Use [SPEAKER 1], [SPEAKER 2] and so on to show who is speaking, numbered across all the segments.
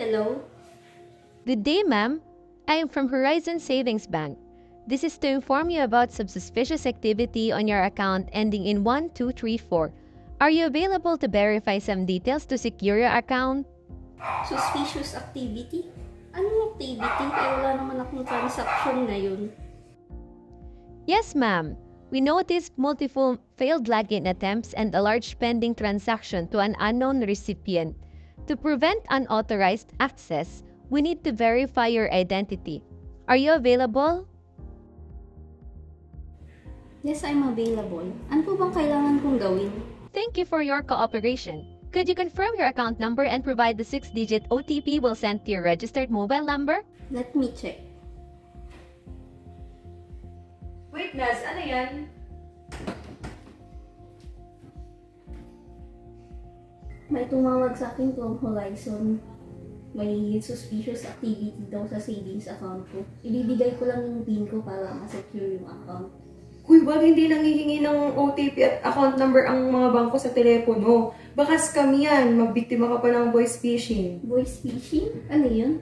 [SPEAKER 1] Hello?
[SPEAKER 2] Good day, ma'am. I am from Horizon Savings Bank. This is to inform you about some suspicious activity on your account ending in 1234. Are you available to verify some details to secure your account?
[SPEAKER 1] Suspicious activity? Anong activity? Eh, wala naman akong transaction ngayon.
[SPEAKER 2] Yes, ma'am. We noticed multiple failed login attempts and a large pending transaction to an unknown recipient. To prevent unauthorized access, we need to verify your identity. Are you available?
[SPEAKER 1] Yes, I'm available. Ano po bang kailangan kong gawin?
[SPEAKER 2] Thank you for your cooperation. Could you confirm your account number and provide the 6-digit OTP we'll send to your registered mobile number?
[SPEAKER 1] Let me check.
[SPEAKER 3] Wait, Naz, ano yan?
[SPEAKER 1] May tumawag sa akin from Horizon. May suspicious activity daw sa savings account ko. Ibibigay ko lang yung PIN ko para ma-secure yung account.
[SPEAKER 3] Uy, wag hindi nanghihingi ng OTP at account number ang mga bangko sa telepono. Baka scam yan. Magbiktima ka pa ng voice phishing.
[SPEAKER 1] Voice phishing? Ano yun?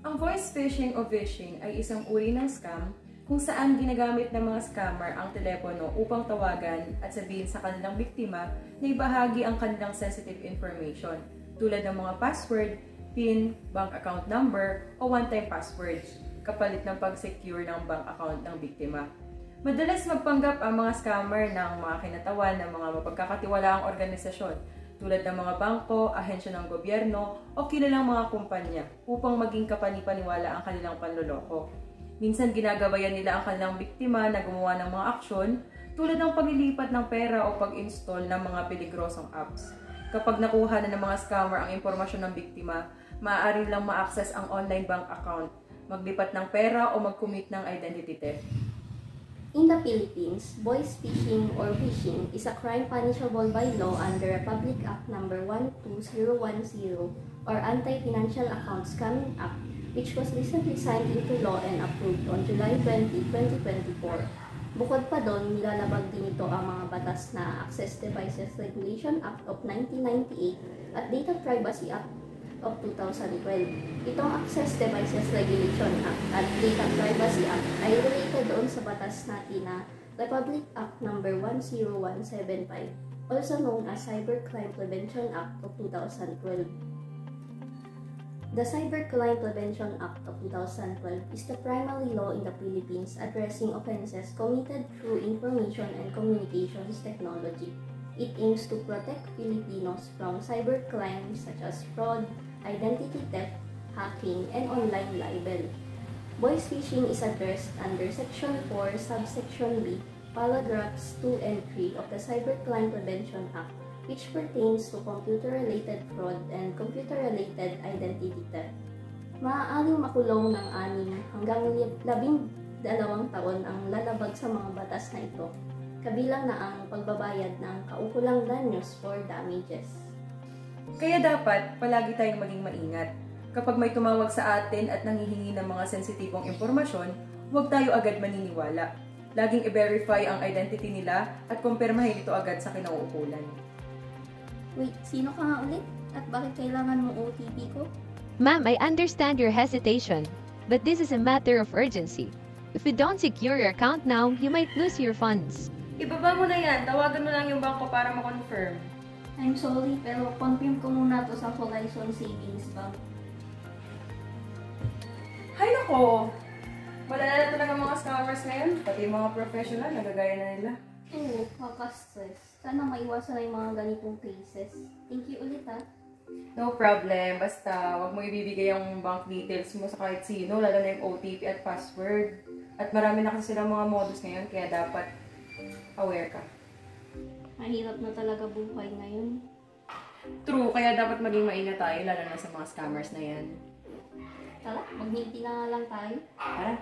[SPEAKER 3] Ang voice phishing o phishing ay isang uri ng scam kung saan ginagamit ng mga scammer ang telepono upang tawagan at sabihin sa kanilang biktima na ibahagi ang kanilang sensitive information tulad ng mga password, PIN, bank account number o one-time passwords kapalit ng pag-secure ng bank account ng biktima. Madalas magpanggap ang mga scammer ng mga kinatawan ng mga mapagkakatiwalaang organisasyon tulad ng mga bangko, ahensya ng gobyerno o kilalang mga kumpanya upang maging kapanipaniwala ang kanilang panloloko. Minsan ginagabayan nila ang kanilang biktima na gumawa ng mga aksyon tulad ng paglilipat ng pera o pag-install ng mga peligrosong apps. Kapag nakuha na ng mga scammer ang impormasyon ng biktima, maaari lang ma-access ang online bank account, maglipat ng pera o mag-commit ng identity theft.
[SPEAKER 1] In the Philippines, voice phishing or phishing is a crime punishable by law under Republic Act No. 12010 or Anti-Financial Account Scamming Act, which was recently signed into law and approved on July 20, 2024. Bukod pa doon, nilalabag din ito ang mga batas na Access Devices Regulation Act of 1998 at Data Privacy Act of 2012. Itong Access Devices Regulation Act at Data Privacy Act ay related doon sa batas natin na Republic Act No. 10175, also known as Cybercrime Prevention Act of 2012. The Cybercrime Prevention Act of 2012 is the primary law in the Philippines addressing offenses committed through information and communications technology. It aims to protect Filipinos from cybercrimes such as fraud, identity theft, hacking, and online libel. Voice phishing is addressed under Section 4, Subsection B, Paragraphs 2 and 3 of the Cybercrime Prevention Act, which pertains to computer-related fraud and computer-related identity theft. Maaaring makulong ng 6 hanggang 12 taon ang lalabag sa mga batas na ito, kabilang na ang pagbabayad ng kaukulang danyos for damages.
[SPEAKER 3] Kaya dapat palagi tayong maging maingat. Kapag may tumawag sa atin at nanghihingi ng mga sensitibong impormasyon, huwag tayo agad maniniwala. Laging i-verify ang identity nila at kumpirmahin ito agad sa kinauukulan.
[SPEAKER 1] Wait, sino ka nga ulit? At bakit kailangan mo OTP ko?
[SPEAKER 2] Ma'am, I understand your hesitation, but this is a matter of urgency. If you don't secure your account now, you might lose your funds.
[SPEAKER 3] Ibaba mo na yan. Tawagan mo lang yung bangko para ma-confirm.
[SPEAKER 1] I'm sorry, pero confirm ko muna to sa Horizon Savings Bank.
[SPEAKER 3] Hay nako! Malala na talaga mga scammers ngayon. Pati yung mga professional, nagagaya na nila.
[SPEAKER 1] Oo, kaka-stress. Sana maiwasan na yung mga ganitong cases. Thank you ulit ha.
[SPEAKER 3] No problem. Basta, wag mo ibibigay yung bank details mo sa kahit sino, lalo na yung OTP at password. At marami na kasi silang mga modus ngayon, kaya dapat aware ka.
[SPEAKER 1] Mahirap na talaga buhay ngayon.
[SPEAKER 3] True, kaya dapat maging maingat tayo, lalo na sa mga scammers na yan.
[SPEAKER 1] Tara, mag-meeting na nga lang tayo.
[SPEAKER 3] Tara!